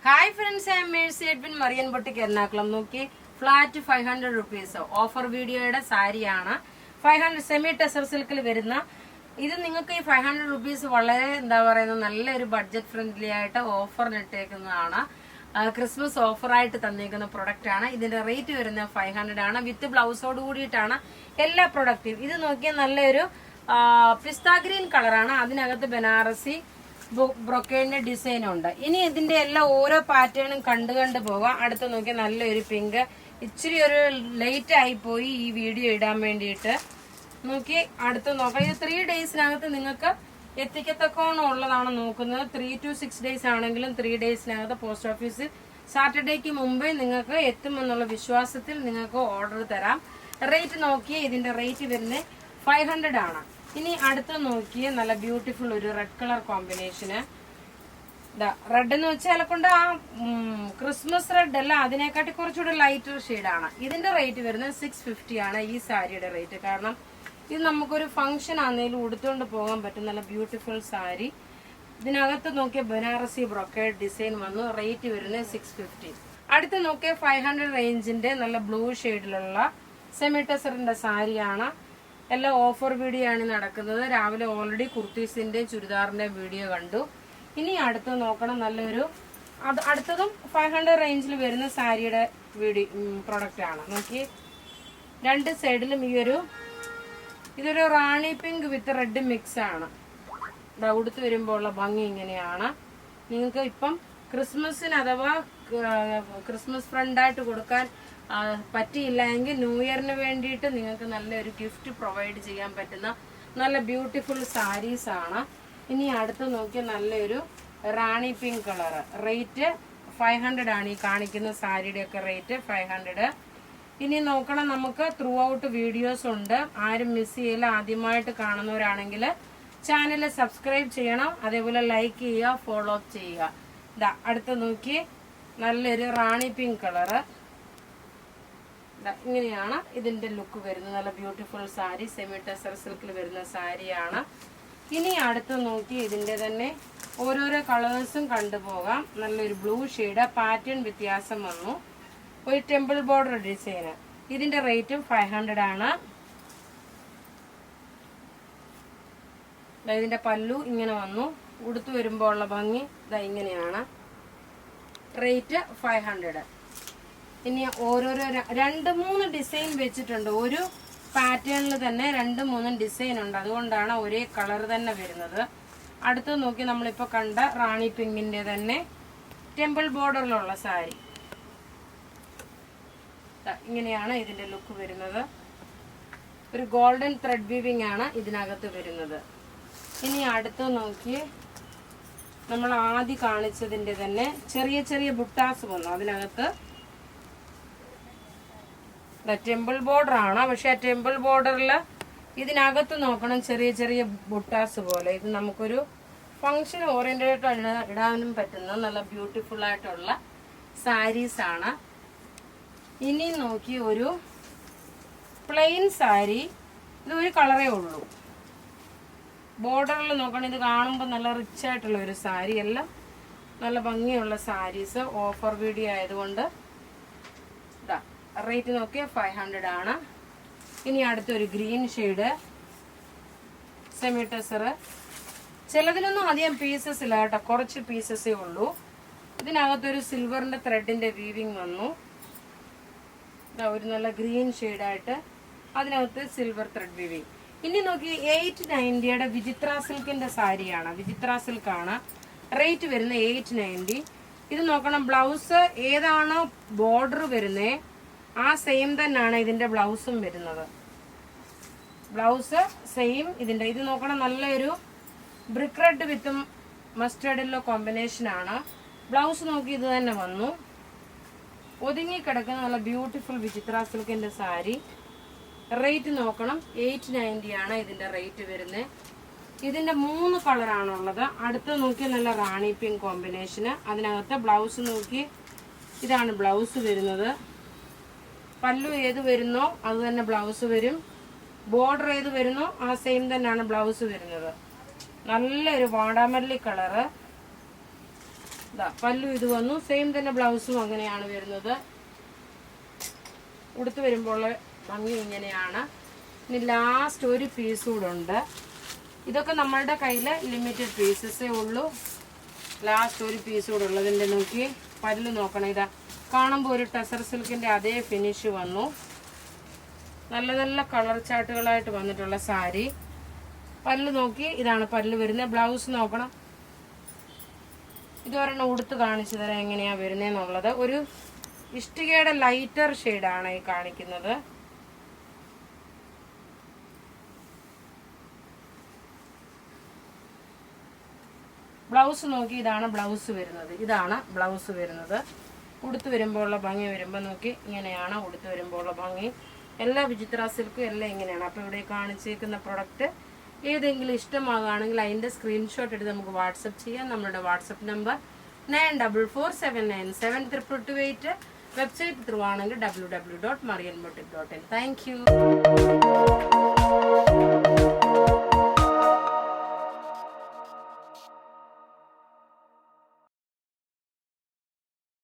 Hi friends, I M Mercy Edwin, marine boutique Ernakulam. നോക്കി, flat 500 rupees offer വീഡിയോയുടെ സാരിയാണ്. 500 semi tussar സിൽക്കിൽ വരുന്ന ഇത്. നിങ്ങൾക്ക് ഈ 500 റുപ്പീസ് വളരെ നല്ലൊരു ബഡ്ജറ്റ് ഫ്രണ്ട്ലി ആയിട്ട് ഓഫറിന് ഇട്ടേക്കുന്നതാണ്. ക്രിസ്മസ് ഓഫറായിട്ട് തന്നിരിക്കുന്ന പ്രൊഡക്റ്റ് ആണ്. ഇതിന്റെ റേറ്റ് വരുന്നത് 500 ആണ്. വിത്ത് ബ്ലൗസോട് കൂടിയിട്ടാണ് എല്ലാ പ്രൊഡക്റ്റും. ഇത് നോക്കിയാൽ നല്ലൊരു പിസ്ത ഗ്രീൻ കളറാണ്. അതിനകത്ത് ബനാറസി ബ്രൊക്കേഡിന്റെ ഡിസൈൻ ഉണ്ട്. ഇനി ഇതിന്റെ എല്ലാം ഓരോ പാറ്റേണും കണ്ടു പോകാം. അടുത്ത് നോക്കി നല്ലൊരു പിങ്ക്. ഇച്ചിരി ഒരു ലേറ്റ് ആയി പോയി ഈ വീഡിയോ ഇടാൻ വേണ്ടിയിട്ട്. നോക്കി അടുത്ത് നോക്കാം. ഇത് 3 ഡേയ്സിനകത്ത് നിങ്ങൾക്ക് എത്തിക്കത്തക്കോണം ഉള്ളതാണ് നോക്കുന്നത്. 3 to 6 ഡേയ്സ് ആണെങ്കിലും 3 ഡേയ്സിനകത്ത് പോസ്റ്റ് ഓഫീസിൽ സാറ്റർഡേക്ക് മുമ്പേ നിങ്ങൾക്ക് എത്തുമെന്നുള്ള വിശ്വാസത്തിൽ നിങ്ങൾക്ക് ഓർഡർ തരാം. റേറ്റ് നോക്കിയേ, ഇതിന്റെ റേറ്റ് വരുന്നത് 500 ആണ്. ഇനി അടുത്ത് നോക്കിയ നല്ല ബ്യൂട്ടിഫുൾ ഒരു റെഡ് കളർ കോമ്പിനേഷന്. റെഡ് എന്ന് വെച്ചാൽ കൊണ്ട് ആ ക്രിസ്മസ് റെഡ് അല്ല, അതിനെക്കാട്ടി കുറച്ചുകൂടെ ലൈറ്റർ ഷെയ്ഡാണ്. ഇതിന്റെ റേറ്റ് വരുന്നത് 650 ആണ് ഈ സാരിയുടെ റേറ്റ്. കാരണം ഇത് നമുക്കൊരു ഫംഗ്ഷൻ ആണെങ്കിലും ഉടുത്തുകൊണ്ട് പോകാൻ പറ്റും. നല്ല ബ്യൂട്ടിഫുൾ സാരി. ഇതിനകത്ത് നോക്കിയ ബനാറസി ബ്രൊക്കേഡ് ഡിസൈൻ വന്നു. റേറ്റ് വരുന്നത് 650. അടുത്ത് നോക്കിയ 500 റേഞ്ചിന്റെ നല്ല ബ്ലൂ ഷെയ്ഡിലുള്ള സെമി ടെസറിന്റെ സാരിയാണ്. എല്ലാം ഓഫർ വീഡിയോ ആണ് നടക്കുന്നത്. രാവിലെ ഓൾറെഡി കുർത്തീസിന്റെ ചുരിദാറിന്റെ വീഡിയോ കണ്ടു. ഇനി അടുത്ത് നോക്കണം നല്ലൊരു അടുത്തതും 500 റേഞ്ചിൽ വരുന്ന സാരിയുടെ പ്രൊഡക്റ്റ് ആണ്. നോക്കി, രണ്ട് സൈഡിലും ഇതൊരു റാണി പിങ്ക് വിത്ത് റെഡ് മിക്സ് ആണ്. ഉടുത്ത് വരുമ്പോൾ ഉള്ള ഭംഗി ഇങ്ങനെയാണ്. നിങ്ങൾക്ക് ഇപ്പം ക്രിസ്മസിന് അഥവാ ക്രിസ്മസ് ഫ്രണ്ടായിട്ട് കൊടുക്കാൻ പറ്റിയില്ല എങ്കിൽ ന്യൂ ഇയറിന് വേണ്ടിയിട്ട് നിങ്ങൾക്ക് നല്ലൊരു ഗിഫ്റ്റ് പ്രൊവൈഡ് ചെയ്യാൻ പറ്റുന്ന നല്ല ബ്യൂട്ടിഫുൾ സാരീസ് ആണ്. ഇനി അടുത്ത് നോക്കിയ നല്ലൊരു റാണി പിങ്ക് കളർ. റേറ്റ് 500 ആണ്. ഈ കാണിക്കുന്ന സാരിയുടെ ഒക്കെ റേറ്റ് 500. ഇനി നോക്കണം, നമുക്ക് ത്രൂ ഔട്ട് വീഡിയോസ് ഉണ്ട്. ആരും മിസ് ചെയ്യില്ല. ആദ്യമായിട്ട് കാണുന്നവരാണെങ്കിൽ ചാനൽ സബ്സ്ക്രൈബ് ചെയ്യണം. അതേപോലെ ലൈക്ക് ചെയ്യുക, ഫോളോ അപ്പ് ചെയ്യുക. അടുത്ത് നോക്കി നല്ലൊരു റാണി പിങ്ക് കളറ്. ഇങ്ങനെയാണ് ഇതിന്റെ ലുക്ക് വരുന്നത്. നല്ല ബ്യൂട്ടിഫുൾ സാരി, സെമി ടെസർ സിൽക്കിൽ വരുന്ന സാരിയാണ്. ഇനി അടുത്ത് നോക്കി ഇതിന്റെ തന്നെ ഓരോരോ കളേഴ്സും കണ്ടുപോകാം. നല്ലൊരു ബ്ലൂ ഷെയ്ഡ്, പാറ്റേൺ വ്യത്യാസം വന്നു. ഒരു ടെമ്പിൾ ബോർഡർ ഡിസൈന്. ഇതിന്റെ റേറ്റും 500 ആണ്. ഇതിന്റെ പല്ലു ഇങ്ങനെ വന്നു. ഉടുത്തു വരുമ്പോൾ ഉള്ള ഭംഗി ഇങ്ങനെയാണ്. റേറ്റ് 500. ഇനി ഓരോരോ 2-3 ഡിസൈൻ വെച്ചിട്ടുണ്ട്. ഒരു പാറ്റേണിൽ തന്നെ 2-3 ഡിസൈൻ ഉണ്ട്. അതുകൊണ്ടാണ് ഒരേ കളർ തന്നെ വരുന്നത്. അടുത്ത് നോക്കി നമ്മളിപ്പോ കണ്ട റാണി പിങ്കിന്റെ തന്നെ ടെമ്പിൾ ബോർഡറിലുള്ള സാരി. ഇങ്ങനെയാണ് ഇതിന്റെ ലുക്ക് വരുന്നത്. ഒരു ഗോൾഡൻ ത്രെഡ് വീവിംഗ് ആണ് ഇതിനകത്ത് വരുന്നത്. ഇനി അടുത്ത് നോക്കി നമ്മൾ ആദ്യം കാണിച്ചതിന്റെ തന്നെ ചെറിയ ചെറിയ ബുട്ടാസ് വന്നു. അതിനകത്ത് ടെമ്പിൾ ബോർഡർ ആണ്. പക്ഷെ ആ ടെമ്പിൾ ബോർഡറിൽ ഇതിനകത്ത് നോക്കണം ചെറിയ ചെറിയ ബുട്ടാസ് പോലെ. ഇത് നമുക്കൊരു ഫങ്ഷൻ ഓറിയന്റഡ് ഇടാനും പറ്റുന്ന നല്ല ബ്യൂട്ടിഫുൾ ആയിട്ടുള്ള സാരീസ് ആണ്. ഇനി നോക്കി ഒരു പ്ലെയിൻ സാരി. ഇത് ഒരു കളറേ ഉള്ളൂ. ബോർഡറിൽ നോക്കണം. ഇത് കാണുമ്പോൾ നല്ല റിച്ച് ആയിട്ടുള്ള ഒരു സാരി. എല്ലാം നല്ല ഭംഗിയുള്ള സാരീസ്. ഓഫർ വീഡിയോ ആയതുകൊണ്ട് റേറ്റ് നോക്കിയാൽ 500 ആണ്. ഇനി അടുത്തൊരു ഗ്രീൻ ഷെയ്ഡ് സെമി ടെസർ. ചിലതിലൊന്നും അധികം പീസസ് ഇല്ല കേട്ടോ, കുറച്ച് പീസസേ ഉള്ളൂ. ഇതിനകത്തൊരു സിൽവറിന്റെ ത്രെഡിന്റെ വീവിങ് വന്നു. ഒരു നല്ല ഗ്രീൻ ഷെയ്ഡായിട്ട് അതിനകത്ത് സിൽവർ ത്രെഡ് വീവിങ്. ഇനി നോക്കി 890യുടെ വിചിത്ര സിൽക്കിന്റെ സാരിയാണ്. വിചിത്ര സിൽക്കാണ്. റേറ്റ് വരുന്നത് 890. ഇത് നോക്കണം, ബ്ലൗസ് ഏതാണോ ബോർഡർ വരുന്നത് ആ സെയിം തന്നെയാണ് ഇതിന്റെ ബ്ലൗസും വരുന്നത്. ബ്ലൗസ് സെയിം ഇതിന്റെ. ഇത് നോക്കണം, നല്ലൊരു ബ്രിക്ക് റെഡ് വിത്തും മസ്റ്റേർഡിലുള്ള കോമ്പിനേഷൻ ആണ്. ബ്ലൗസ് നോക്കി ഇത് തന്നെ വന്നു. ഒതുങ്ങി കിടക്കുന്ന നല്ല ബ്യൂട്ടിഫുൾ വിചിത്ര സിൽക്കിന്റെ സാരി. റേറ്റ് നോക്കണം, 890 ആണ് ഇതിന്റെ റേറ്റ് വരുന്നത്. ഇതിന്റെ 3 കളറാണുള്ളത്. അടുത്ത് നോക്കി നല്ല റാണി പിങ്ക് കോമ്പിനേഷന്. അതിനകത്ത് ബ്ലൗസ് നോക്കി ഇതാണ് ബ്ലൗസ് വരുന്നത്. പല്ലു ഏത് വരുന്നോ അത് തന്നെ ബ്ലൗസ് വരും. ബോർഡർ ഏത് വരുന്നോ ആ സെയിം തന്നെയാണ് ബ്ലൗസ് വരുന്നത്. നല്ലൊരു വാടാമല്ലി കളറ്. പല്ലു ഇത് വന്നു. സെയിം തന്നെ ബ്ലൗസും അങ്ങനെയാണ് വരുന്നത്. ഉടുത്ത് വരുമ്പോൾ ഭംഗി ഇങ്ങനെയാണ്. ഇനി ലാസ്റ്റ് ഒരു പീസ് കൂടെ ഉണ്ട്. ഇതൊക്കെ നമ്മളുടെ കയ്യിൽ ലിമിറ്റഡ് പീസസേ ഉള്ളൂ. ലാസ്റ്റ് ഒരു പീസ് കൂടെ ഉള്ളതിൻ്റെ നോക്കി പല്ല് നോക്കണം. ഇതാ കാണുമ്പോൾ ഒരു ടെസർ സിൽക്കിൻ്റെ അതേ ഫിനിഷ് വന്നു. നല്ല നല്ല കളർ ചാർട്ടുകളായിട്ട് വന്നിട്ടുള്ള സാരി. പല്ല് നോക്കി ഇതാണ് പല്ല് വരുന്നത്. ബ്ലൗസ് നോക്കണം. ഇതൊരെണ്ണം ഉടുത്ത് കാണിച്ചു തരാം എങ്ങനെയാ വരുന്നതെന്നുള്ളത്. ഒരു ഇഷ്ടികയുടെ ലൈറ്റർ ഷെയ്ഡാണ് ഈ കാണിക്കുന്നത്. ബ്ലൗസ് നോക്കി ഇതാണ് ബ്ലൗസ് വരുന്നത്. ഇതാണ് ബ്ലൗസ് വരുന്നത്. ഉടുത്ത് വരുമ്പോൾ ഉള്ള ഭംഗി വരുമ്പോൾ നോക്കി ഇങ്ങനെയാണ് ഉടുത്ത് വരുമ്പോൾ ഉള്ള ഭംഗി. എല്ലാ വിചിത്ര സിൽക്കും എല്ലാം ഇങ്ങനെയാണ്. അപ്പോൾ ഇവിടെ കാണിച്ചേക്കുന്ന പ്രൊഡക്റ്റ് ഏതെങ്കിലും ഇഷ്ടമാകുകയാണെങ്കിൽ അതിൻ്റെ സ്ക്രീൻഷോട്ട് എടുത്ത് നമുക്ക് വാട്സപ്പ് ചെയ്യാം. നമ്മുടെ വാട്സപ്പ് നമ്പർ 9447972228. വെബ്സൈറ്റ് ത്രൂ ആണെങ്കിൽ www.marianboutique.in. Thank you.